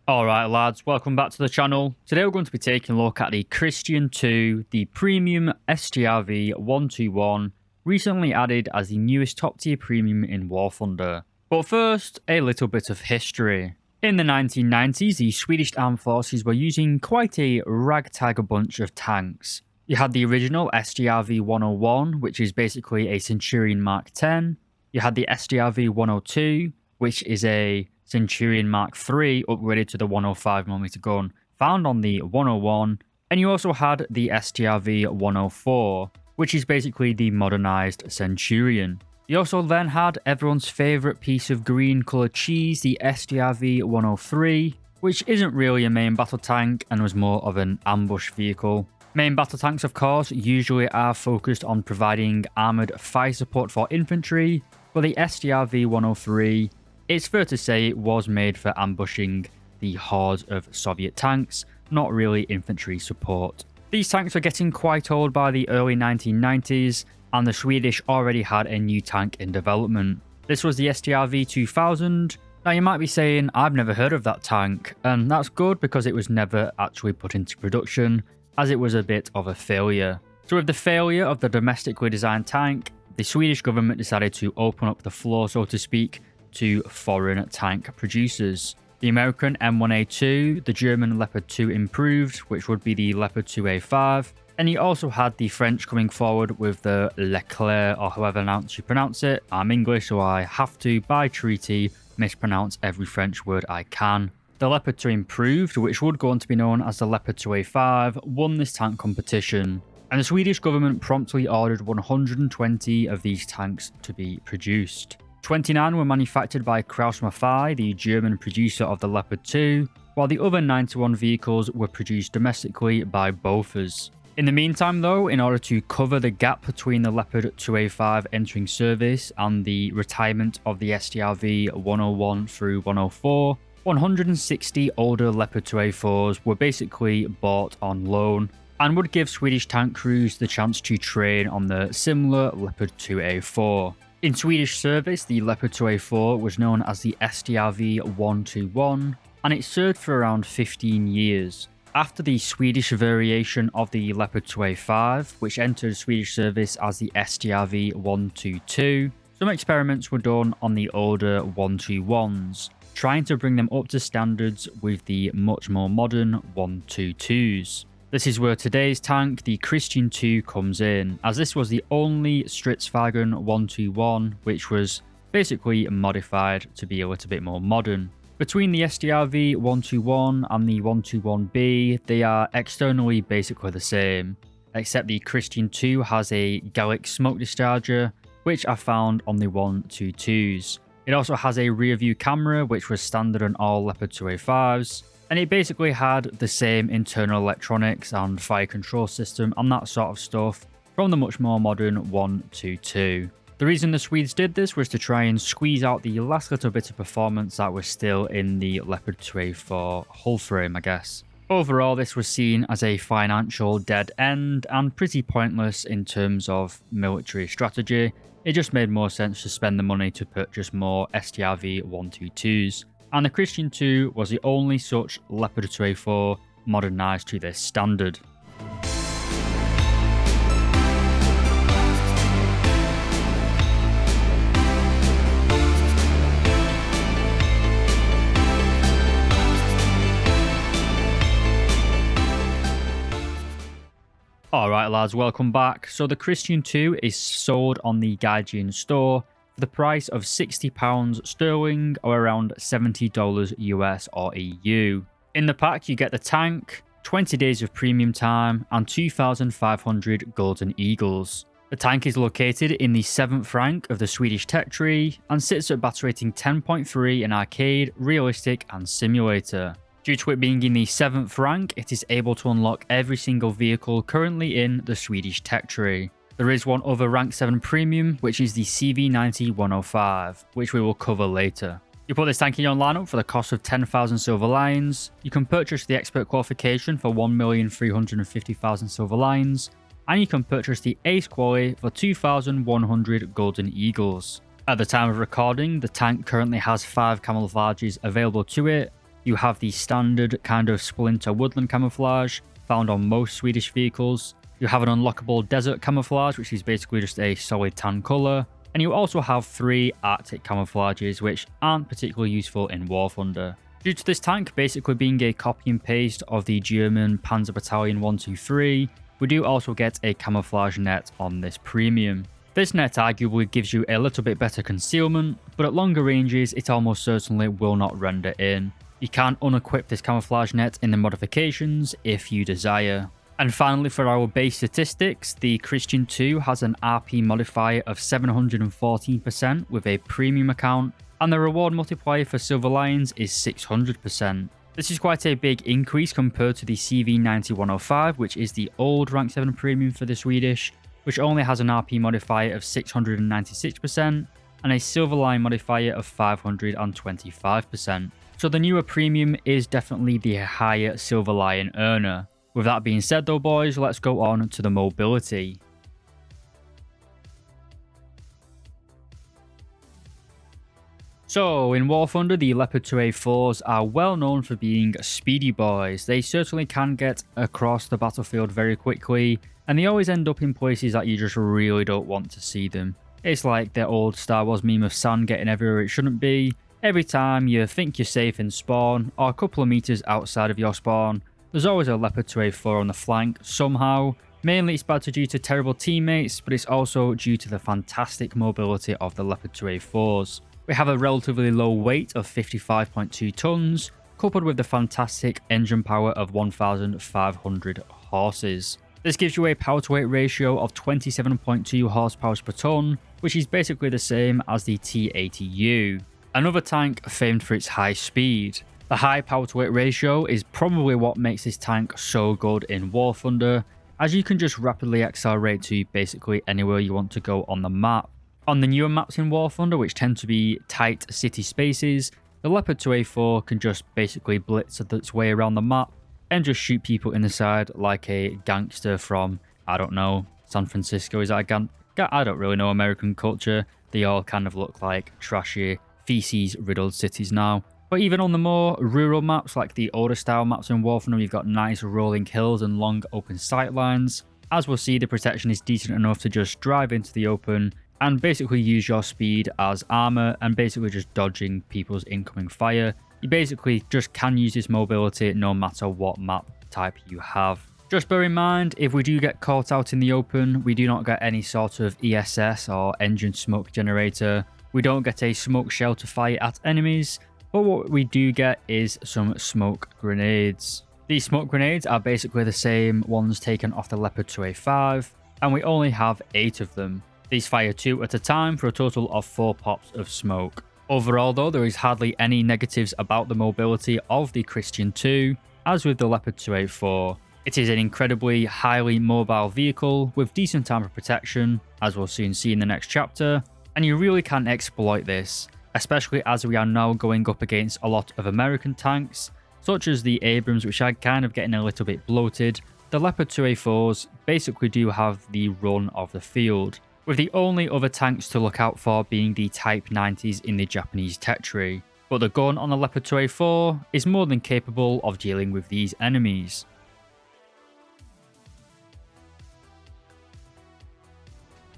Alright lads, welcome back to the channel. Today we're going to be taking a look at the Christian 2, the premium Strv 121, recently added as the newest top tier premium in War Thunder. But first, a little bit of history. In the 1990s, the Swedish Armed Forces were using quite a ragtag bunch of tanks. You had the original Strv 101, which is basically a Centurion Mark 10. You had the Strv 102, which is a Centurion Mark III upgraded to the 105mm gun found on the 101, and you also had the Strv 104, which is basically the modernized Centurion. You also then had everyone's favourite piece of green coloured cheese, the Strv 103, which isn't really a main battle tank and was more of an ambush vehicle. Main battle tanks, of course, usually are focused on providing armoured fire support for infantry, but the Strv 103, it's fair to say it was made for ambushing the hordes of Soviet tanks, not really infantry support. These tanks were getting quite old by the early 1990s, and the Swedish already had a new tank in development. This was the Strv 2000. Now you might be saying, I've never heard of that tank, and that's good because it was never actually put into production, as it was a bit of a failure. So with the failure of the domestically designed tank, the Swedish government decided to open up the floor, so to speak, to foreign tank producers. The American M1A2, the German Leopard 2 improved, which would be the Leopard 2A5, and you also had the French coming forward with the Leclerc, or however you pronounce it. I'm English, so I have to, by treaty, mispronounce every French word I can. The Leopard 2 improved, which would go on to be known as the Leopard 2A5, won this tank competition, and the Swedish government promptly ordered 120 of these tanks to be produced. 29 were manufactured by Krauss-Maffei, the German producer of the Leopard 2, while the other 91 vehicles were produced domestically by Bofors. In the meantime though, in order to cover the gap between the Leopard 2A5 entering service and the retirement of the Strv 101 through 104, 160 older Leopard 2A4s were basically bought on loan, and would give Swedish tank crews the chance to train on the similar Leopard 2A4. In Swedish service, the Leopard 2A4 was known as the Strv 121, and it served for around 15 years. After the Swedish variation of the Leopard 2A5, which entered Swedish service as the Strv 122, some experiments were done on the older 121s, trying to bring them up to standards with the much more modern 122s. This is where today's tank, the Christian 2, comes in, as this was the only Stridsvagn 121 which was basically modified to be a little bit more modern. Between the Strv 121 and the 121B, they are externally basically the same, except the Christian 2 has a Gallic smoke discharger, which I found on the 122s. It also has a rear view camera, which was standard on all Leopard 2A5s. And it basically had the same internal electronics and fire control system and that sort of stuff from the much more modern 122. The reason the Swedes did this was to try and squeeze out the last little bit of performance that was still in the Leopard 2A4 hull frame, I guess. Overall, this was seen as a financial dead end and pretty pointless in terms of military strategy. It just made more sense to spend the money to purchase more Strv 122s. And the Christian 2 was the only such Leopard 2A4 modernised to this standard. Alright lads, welcome back. So the Christian 2 is sold on the Gaijin store for the price of £60 sterling, or around $70 US or EU. In the pack you get the tank, 20 days of premium time, and 2,500 golden eagles. The tank is located in the 7th rank of the Swedish tech tree and sits at battle rating 10.3 in arcade, realistic and simulator. Due to it being in the 7th rank, it is able to unlock every single vehicle currently in the Swedish tech tree. There is one other rank 7 premium, which is the CV90-105, which we will cover later. You put this tank in your lineup for the cost of 10,000 silver lions. You can purchase the expert qualification for 1,350,000 silver lions, and you can purchase the ace quali for 2,100 golden eagles. At the time of recording, the tank currently has 5 camouflages available to it, You have the standard kind of splinter woodland camouflage found on most Swedish vehicles. You have an unlockable desert camouflage, which is basically just a solid tan colour. And you also have 3 Arctic camouflages, which aren't particularly useful in War Thunder. Due to this tank basically being a copy and paste of the German Panzer Battalion 123, we do also get a camouflage net on this premium. This net arguably gives you a little bit better concealment, but at longer ranges it almost certainly will not render in. You can unequip this camouflage net in the modifications if you desire. And finally, for our base statistics, the Christian 2 has an RP modifier of 714% with a premium account, and the reward multiplier for Silver Lions is 600%. This is quite a big increase compared to the CV9105, which is the old rank 7 premium for the Swedish, which only has an RP modifier of 696% and a Silver Lion modifier of 525%. So the newer premium is definitely the higher Silver Lion earner. With that being said though boys, let's go on to the mobility. So in War Thunder, the Leopard 2A4s are well known for being speedy boys. They certainly can get across the battlefield very quickly, and they always end up in places that you just really don't want to see them. It's like the old Star Wars meme of sand getting everywhere it shouldn't be. Every time you think you're safe in spawn, or a couple of meters outside of your spawn, there's always a Leopard 2A4 on the flank somehow. Mainly it's bad due to terrible teammates, but it's also due to the fantastic mobility of the Leopard 2A4s. We have a relatively low weight of 55.2 tons, coupled with the fantastic engine power of 1,500 horses. This gives you a power to weight ratio of 27.2 horsepower per ton, which is basically the same as the T80U. Another tank famed for its high speed. The high power to weight ratio is probably what makes this tank so good in War Thunder, as you can just rapidly accelerate to basically anywhere you want to go on the map. On the newer maps in War Thunder, which tend to be tight city spaces, the Leopard 2A4 can just basically blitz its way around the map and just shoot people in the side like a gangster from, I don't know, San Francisco. Is that a gang? I don't really know American culture. They all kind of look like trashy, feces-riddled cities now. But even on the more rural maps, like the older style maps in War Thunder, you've got nice rolling hills and long open sightlines. As we'll see, the protection is decent enough to just drive into the open and basically use your speed as armor and basically just dodging people's incoming fire. You basically just can use this mobility no matter what map type you have. Just bear in mind, if we do get caught out in the open, we do not get any sort of ESS or engine smoke generator. We don't get a smoke shell to fire at enemies, but what we do get is some smoke grenades. These smoke grenades are basically the same ones taken off the Leopard 2A5, and we only have 8 of them. These fire 2 at a time for a total of 4 pops of smoke. Overall though, there is hardly any negatives about the mobility of the Christian 2, as with the Leopard 2A4. It is an incredibly highly mobile vehicle with decent armor protection, as we'll soon see in the next chapter, and you really can exploit this, especially as we are now going up against a lot of American tanks, such as the Abrams, which are kind of getting a little bit bloated. The Leopard 2A4s basically do have the run of the field, with the only other tanks to look out for being the Type 90s in the Japanese tech tree. But the gun on the Leopard 2A4 is more than capable of dealing with these enemies.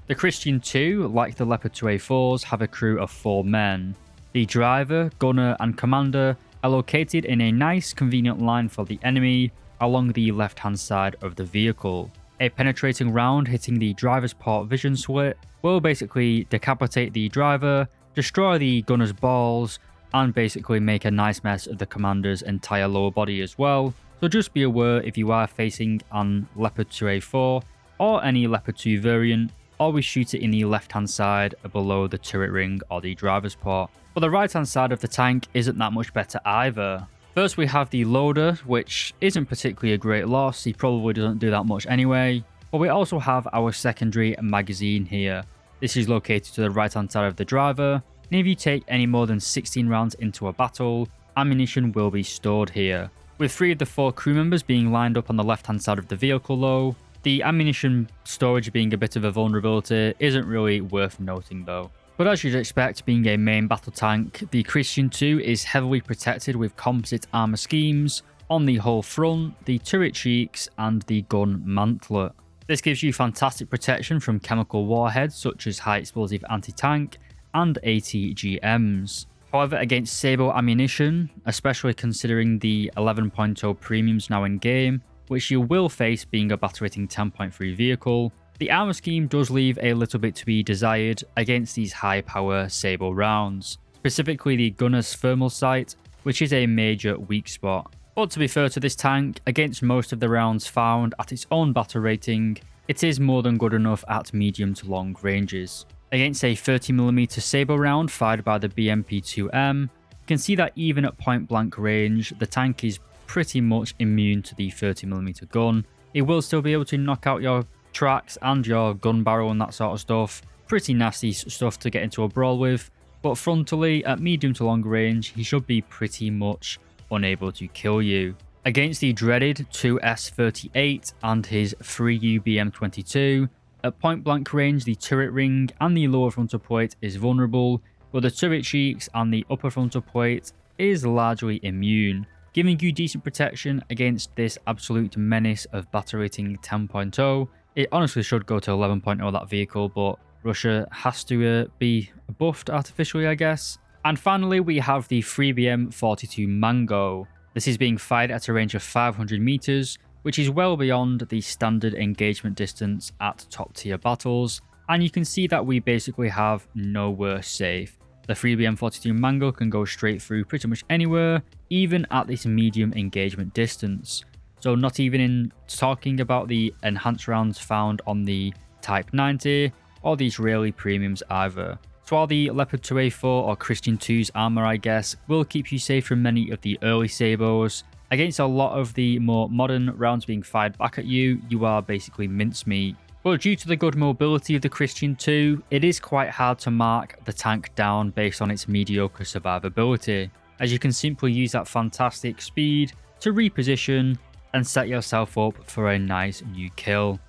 The Christian 2, like the Leopard 2A4s, have a crew of 4 men. The driver, gunner and commander are located in a nice convenient line for the enemy along the left hand side of the vehicle. A penetrating round hitting the driver's port vision slit will basically decapitate the driver, destroy the gunner's balls, and basically make a nice mess of the commander's entire lower body as well. So just be aware, if you are facing an Leopard 2A4 or any Leopard 2 variant, always shoot it in the left hand side below the turret ring or the driver's port. But the right hand side of the tank isn't that much better either. First we have the loader, which isn't particularly a great loss. He probably doesn't do that much anyway. But we also have our secondary magazine here. This is located to the right hand side of the driver, and if you take any more than 16 rounds into a battle, ammunition will be stored here. With 3 of the 4 crew members being lined up on the left hand side of the vehicle though, the ammunition storage being a bit of a vulnerability isn't really worth noting though. But as you'd expect, being a main battle tank, the Christian 2 is heavily protected with composite armor schemes on the hull front, the turret cheeks, and the gun mantlet. This gives you fantastic protection from chemical warheads such as high explosive anti-tank and ATGMs. However, against SAKO ammunition, especially considering the 11.0 premiums now in game, which you will face being a battle rating 10.3 vehicle, the armor scheme does leave a little bit to be desired against these high power SAKO rounds, specifically the gunner's thermal sight, which is a major weak spot. But to be fair to this tank, against most of the rounds found at its own battle rating, it is more than good enough at medium to long ranges. Against a 30mm SAKO round fired by the BMP-2M, you can see that even at point blank range, the tank is pretty much immune to the 30mm gun. It will still be able to knock out your tracks and your gun barrel and that sort of stuff. Pretty nasty stuff to get into a brawl with, but frontally at medium to long range, he should be pretty much unable to kill you. Against the dreaded 2S38 and his 3U BM22, at point blank range the turret ring and the lower frontal plate is vulnerable, but the turret cheeks and the upper frontal plate is largely immune, giving you decent protection against this absolute menace of battle rating 10.0. It honestly should go to 11.0 that vehicle, but Russia has to be buffed artificially, I guess. And finally, we have the 3BM42 Mango. This is being fired at a range of 500 meters, which is well beyond the standard engagement distance at top tier battles. And you can see that we basically have nowhere safe. The 3BM42 Mango can go straight through pretty much anywhere, even at this medium engagement distance. So not even in talking about the enhanced rounds found on the Type 90 or the Israeli premiums either. So while the Leopard 2A4 or Christian 2's armor, I guess, will keep you safe from many of the early SAKOs, against a lot of the more modern rounds being fired back at you, you are basically mincemeat. But due to the good mobility of the Christian 2, it is quite hard to mark the tank down based on its mediocre survivability, as you can simply use that fantastic speed to reposition and set yourself up for a nice new kill.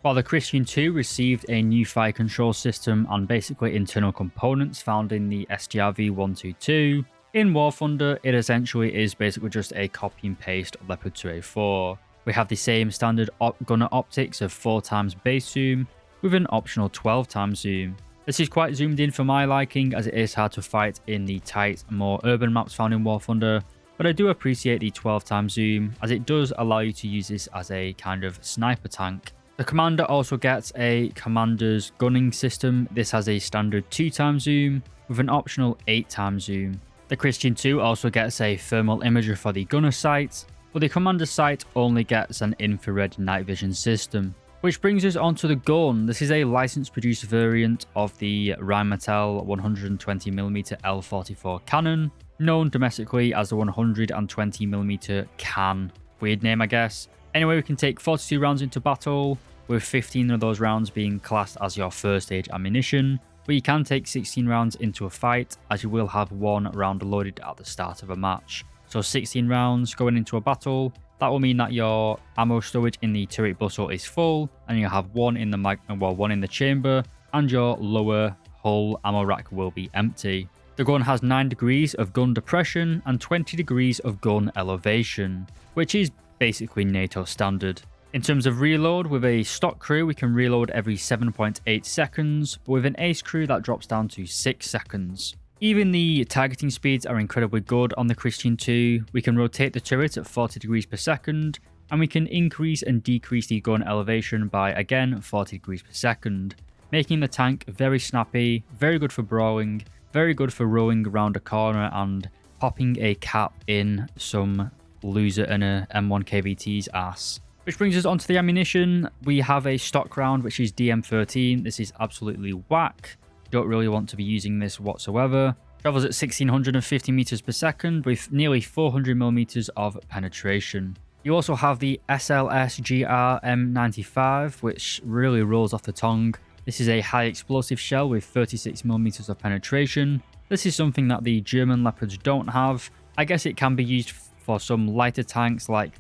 While the Christian 2 received a new fire control system and basically internal components found in the Strv 122, in War Thunder it essentially is basically just a copy and paste Leopard 2A4. We have the same standard gunner optics of 4x base zoom with an optional 12x zoom. This is quite zoomed in for my liking, as it is hard to fight in the tight, more urban maps found in War Thunder, but I do appreciate the 12x zoom, as it does allow you to use this as a kind of sniper tank. The commander also gets a commander's gunning system. This has a standard 2x zoom with an optional 8x zoom. The Christian 2 also gets a thermal imager for the gunner sight, but the commander's sight only gets an infrared night vision system. Which brings us onto the gun. This is a licensed produced variant of the Rheinmetall 120mm L44 cannon, known domestically as the 120mm can. Weird name, I guess. Anyway, we can take 42 rounds into battle, with 15 of those rounds being classed as your first stage ammunition, but you can take 16 rounds into a fight, as you will have one round loaded at the start of a match. So 16 rounds going into a battle, that will mean that your ammo storage in the turret bustle is full, and you have one in the chamber, and your lower hull ammo rack will be empty. The gun has 9 degrees of gun depression and 20 degrees of gun elevation, which is basically NATO standard. In terms of reload, with a stock crew we can reload every 7.8 seconds, but with an ace crew that drops down to 6 seconds. Even the targeting speeds are incredibly good on the Christian 2. We can rotate the turret at 40 degrees per second, and we can increase and decrease the gun elevation by, again, 40 degrees per second, making the tank very snappy, very good for brawling, very good for rowing around a corner and popping a cap in some loser in a M1 KVT's ass. Which brings us onto the ammunition. We have a stock round which is DM13. This is absolutely whack. Don't really want to be using this whatsoever. Travels at 1650 meters per second with nearly 400 millimeters of penetration. You also have the SLS GR M95, which really rolls off the tongue. This is a high explosive shell with 36 millimeters of penetration, This is something that the German Leopards don't have. I guess it can be used for some lighter tanks like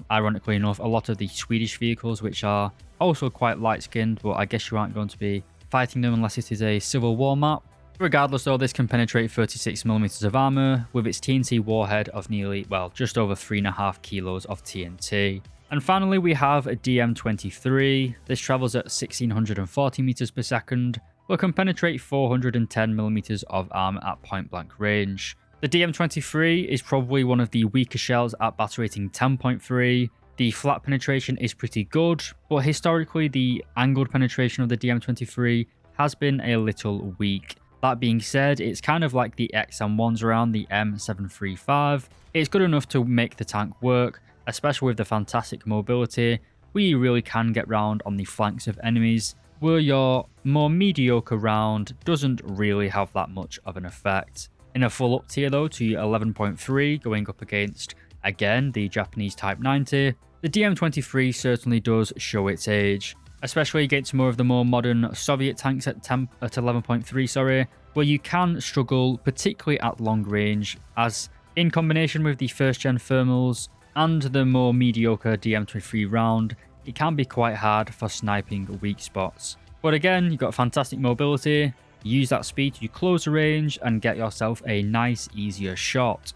ironically enough, a lot of the Swedish vehicles, which are also quite light-skinned, but I guess you aren't going to be fighting them unless it is a civil war map. Regardless though, this can penetrate 36mm of armor with its TNT warhead of nearly, just over 3.5 kilos of TNT. And finally, we have a DM23. This travels at 1640 meters per second, but can penetrate 410mm of armor at point blank range. The DM23 is probably one of the weaker shells at battle rating 10.3. The flat penetration is pretty good, but historically the angled penetration of the DM23 has been a little weak. That being said, it's kind of like the XM1s around the M735. It's good enough to make the tank work, especially with the fantastic mobility, where you really can get round on the flanks of enemies, where your more mediocre round doesn't really have that much of an effect. In a full up tier though to 11.3, going up against, again, the Japanese Type 90, the DM23 certainly does show its age, especially against more of the more modern Soviet tanks at 11.3, where you can struggle, particularly at long range, as in combination with the first gen thermals and the more mediocre DM23 round, it can be quite hard for sniping weak spots. But again, you've got fantastic mobility, use that speed to close the range and get yourself a nice, easier shot.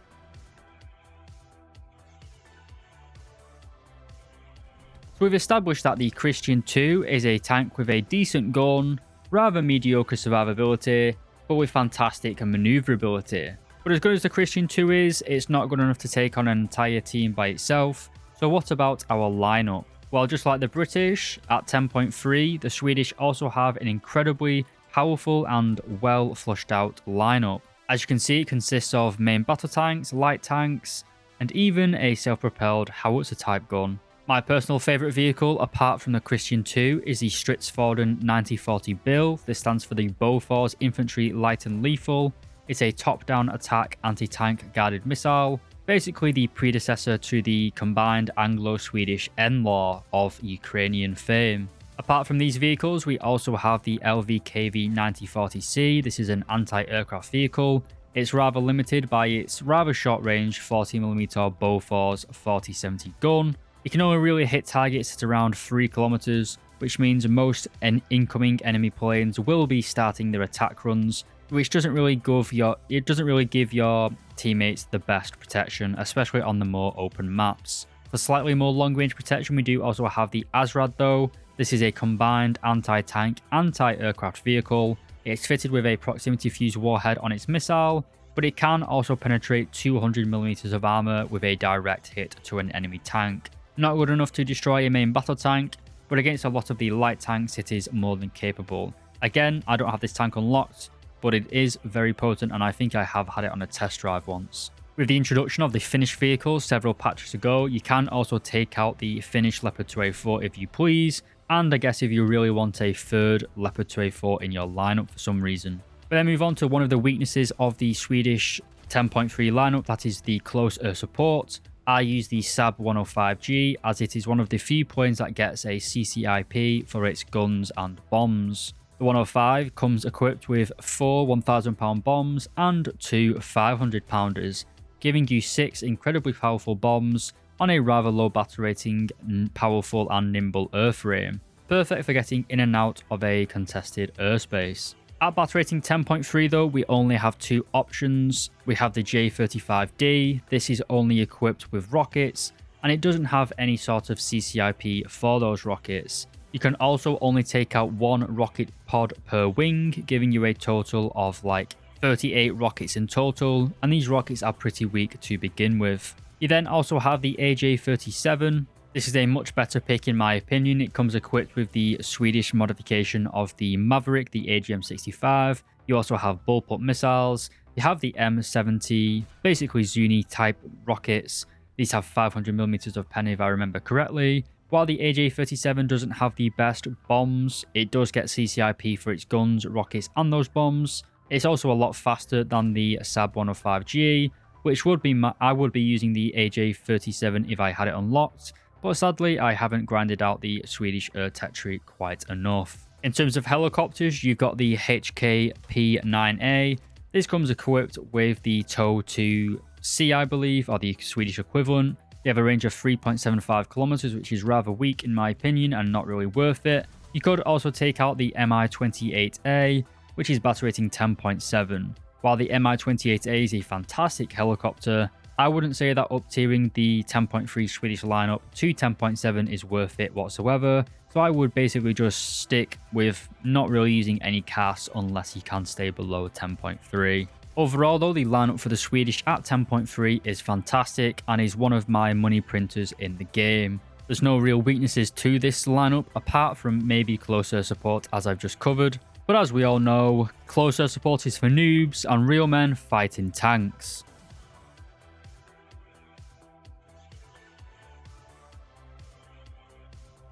So we've established that the Christian 2 is a tank with a decent gun, rather mediocre survivability, but with fantastic maneuverability. But as good as the Christian 2 is, it's not good enough to take on an entire team by itself. So what about our lineup? Well, just like the British, at 10.3, the Swedish also have an incredibly powerful and well flushed out lineup. As you can see, it consists of main battle tanks, light tanks, and even a self-propelled howitzer type gun. My personal favourite vehicle, apart from the Christian 2, is the Stridsvorden 9040B. This stands for the Bofors Infantry Light and Lethal. It's a top-down attack anti-tank guided missile, basically the predecessor to the combined Anglo-Swedish NLAW of Ukrainian fame. Apart from these vehicles, we also have the LVKV 9040C. This is an anti-aircraft vehicle. It's rather limited by its rather short range 40mm Bofors 4070 gun. You can only really hit targets at around 3 kilometers, which means most incoming enemy planes will be starting their attack runs, which doesn't really give your teammates the best protection, especially on the more open maps. For slightly more long-range protection, we do also have the Azrad though. This is a combined anti-tank, anti-aircraft vehicle. It's fitted with a proximity fuse warhead on its missile, but it can also penetrate 200mm of armor with a direct hit to an enemy tank. Not good enough to destroy a main battle tank, but against a lot of the light tanks it is more than capable. Again, I don't have this tank unlocked, but it is very potent and I think I have had it on a test drive once. With the introduction of the Finnish vehicle several patches ago, you can also take out the Finnish Leopard 2A4 if you please, and I guess if you really want a third Leopard 2A4 in your lineup for some reason. But then move on to one of the weaknesses of the Swedish 10.3 lineup, that is the close air support. I use the SAB 105G as it is one of the few planes that gets a CCIP for its guns and bombs. The 105 comes equipped with 4 1000-pound bombs and 2 500-pounders, giving you 6 incredibly powerful bombs on a rather low battle rating, powerful and nimble airframe. Perfect for getting in and out of a contested airspace. At battle rating 10.3 though, we only have 2 options. We have the J35D. This is only equipped with rockets, and it doesn't have any sort of CCIP for those rockets. You can also only take out 1 rocket pod per wing, giving you a total of like 38 rockets in total, and these rockets are pretty weak to begin with. You then also have the AJ37. This is a much better pick in my opinion. It comes equipped with the Swedish modification of the Maverick, the AGM-65. You also have bullpup missiles. You have the M70, basically Zuni type rockets. These have 500mm of pen if I remember correctly. While the AJ-37 doesn't have the best bombs, it does get CCIP for its guns, rockets and those bombs. It's also a lot faster than the SAB 105G, which I would be using the AJ-37 if I had it unlocked. But sadly, I haven't grinded out the Swedish air tech tree quite enough. In terms of helicopters, you've got the HK P9A. This comes equipped with the TOW 2C, I believe, or the Swedish equivalent. They have a range of 3.75 kilometers, which is rather weak in my opinion and not really worth it. You could also take out the Mi-28A, which is battle rating 10.7. While the Mi-28A is a fantastic helicopter, I wouldn't say that up-tiering the 10.3 Swedish lineup to 10.7 is worth it whatsoever. So I would basically just stick with not really using any CAS unless you can stay below 10.3. Overall though, the lineup for the Swedish at 10.3 is fantastic and is one of my money printers in the game. There's no real weaknesses to this lineup apart from maybe close air support, as I've just covered. But as we all know, close air support is for noobs and real men fighting tanks.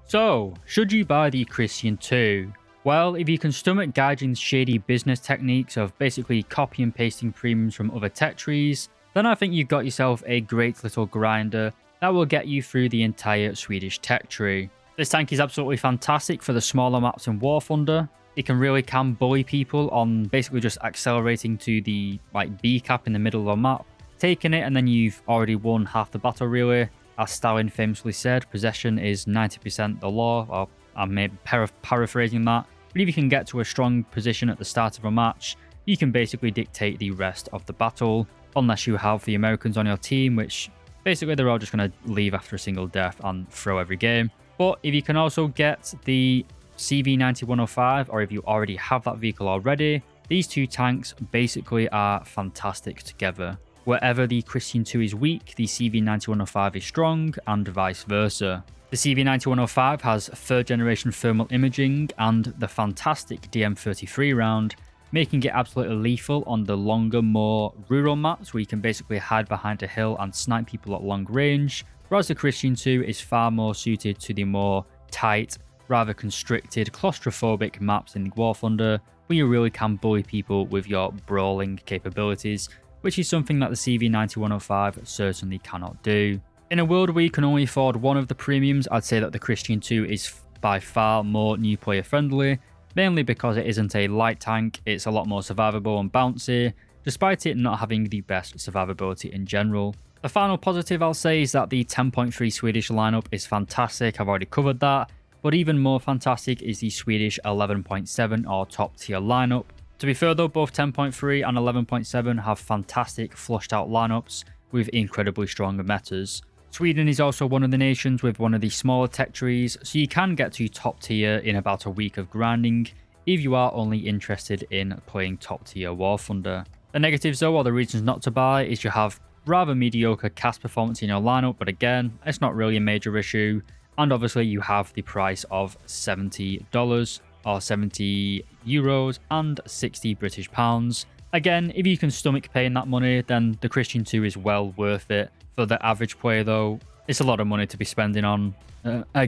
So, should you buy the Christian 2? Well, if you can stomach Gaijin's shady business techniques of basically copy and pasting premiums from other tech trees, then I think you've got yourself a great little grinder that will get you through the entire Swedish tech tree. This tank is absolutely fantastic for the smaller maps in War Thunder. It can bully people on basically just accelerating to the B cap in the middle of the map, taking it, and then you've already won half the battle really. As Stalin famously said, possession is 90% the law, or I'm maybe paraphrasing that. But if you can get to a strong position at the start of a match, you can basically dictate the rest of the battle, unless you have the Americans on your team, which basically they're all just going to leave after a single death and throw every game. But if you can also get the CV9105, or if you already have that vehicle already, these two tanks basically are fantastic together. Wherever the Christian 2 is weak, the CV9105 is strong, and vice versa. The CV9105 has 3rd generation thermal imaging and the fantastic DM33 round, making it absolutely lethal on the longer, more rural maps where you can basically hide behind a hill and snipe people at long range, whereas the Christian 2 is far more suited to the more tight, rather constricted, claustrophobic maps in War Thunder, where you really can bully people with your brawling capabilities, which is something that the CV9105 certainly cannot do. In a world where you can only afford one of the premiums, I'd say that the Christian 2 is by far more new player friendly, mainly because it isn't a light tank, it's a lot more survivable and bouncy, despite it not having the best survivability in general. The final positive I'll say is that the 10.3 Swedish lineup is fantastic, I've already covered that, but even more fantastic is the Swedish 11.7 or top tier lineup. To be fair though, both 10.3 and 11.7 have fantastic flushed out lineups with incredibly strong metas. Sweden is also one of the nations with one of the smaller tech trees, so you can get to top tier in about a week of grinding if you are only interested in playing top tier War Thunder. The negatives though, or the reasons not to buy, is you have rather mediocre cast performance in your lineup, but again, it's not really a major issue, and obviously you have the price of $70 or 70 euros and 60 British pounds. Again, if you can stomach paying that money, then the Christian 2 is well worth it. For the average player though, it's a lot of money to be spending on a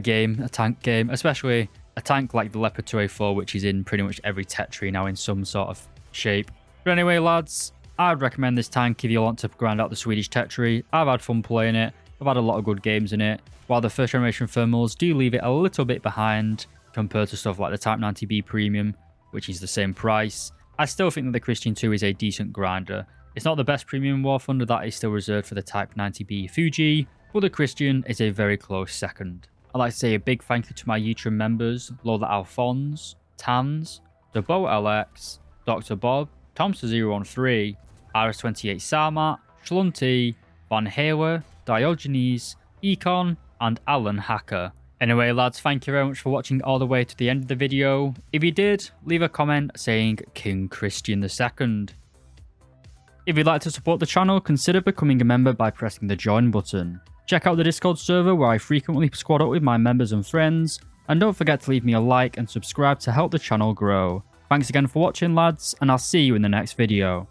tank game, especially a tank like the Leopard 2A4, which is in pretty much every tech tree now in some sort of shape. But anyway lads, I'd recommend this tank if you want to grind out the Swedish tech tree. I've had fun playing it, I've had a lot of good games in it, while the 1st generation thermals do leave it a little bit behind compared to stuff like the Type 90B Premium, which is the same price. I still think that the Christian 2 is a decent grinder. It's not the best premium War Thunder, that is still reserved for the Type 90B Fuji, but the Christian is a very close second. I'd like to say a big thank you to my YouTube members, Lola Alphonse, Tans, Debo LX, Dr. Bob, Tomster013, RS28 Sarmat, Schlunty, Van Haler, Diogenes, Econ, and Alan Hacker. Anyway lads, thank you very much for watching all the way to the end of the video. If you did, leave a comment saying King Christian II. If you'd like to support the channel, consider becoming a member by pressing the join button. Check out the Discord server where I frequently squad up with my members and friends, and don't forget to leave me a like and subscribe to help the channel grow. Thanks again for watching lads, and I'll see you in the next video.